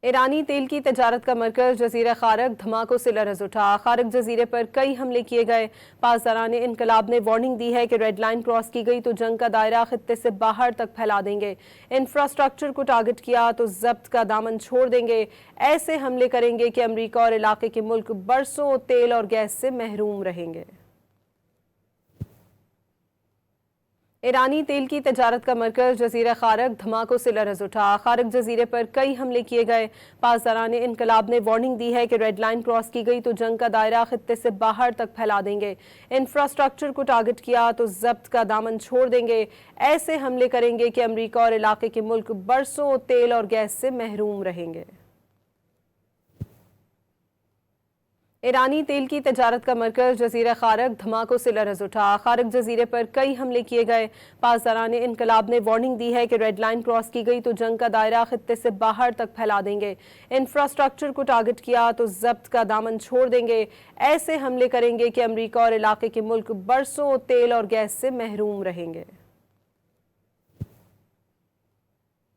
ईरानी तेल की तजारत का मरकज जजीरा खारक धमाकों से लरज़ उठा। खारक जजीरे पर कई हमले किए गए। पासदारान इनकलाब ने वार्निंग दी है कि रेड लाइन क्रॉस की गई तो जंग का दायरा खित्ते से बाहर तक फैला देंगे। इंफ्रास्ट्रक्चर को टारगेट किया तो जब्त का दामन छोड़ देंगे। ऐसे हमले करेंगे कि अमरीका और इलाके के मुल्क बरसों तेल और गैस से महरूम रहेंगे। ईरानी तेल की तजारत का मरकज जजीरा खारक धमाकों से लरज़ उठा। खारक जजीरे पर कई हमले किए गए। पासदारान इनकलाब ने वार्निंग दी है कि रेड लाइन क्रॉस की गई तो जंग का दायरा खित्ते से बाहर तक फैला देंगे। इंफ्रास्ट्रक्चर को टारगेट किया तो जब्त का दामन छोड़ देंगे। ऐसे हमले करेंगे कि अमरीका और इलाके के मुल्क बरसों तेल और गैस से महरूम रहेंगे। ईरानी तेल की तजारत का मरकज जजीरा खारक धमाकों से लरज़ उठा। खारक जजीरे पर कई हमले किए गए। पासदारान इनकलाब ने वार्निंग दी है कि रेड लाइन क्रॉस की गई तो जंग का दायरा खित्ते से बाहर तक फैला देंगे। इंफ्रास्ट्रक्चर को टारगेट किया तो जब्त का दामन छोड़ देंगे। ऐसे हमले करेंगे कि अमरीका और इलाके के मुल्क बरसों तेल और गैस से महरूम रहेंगे।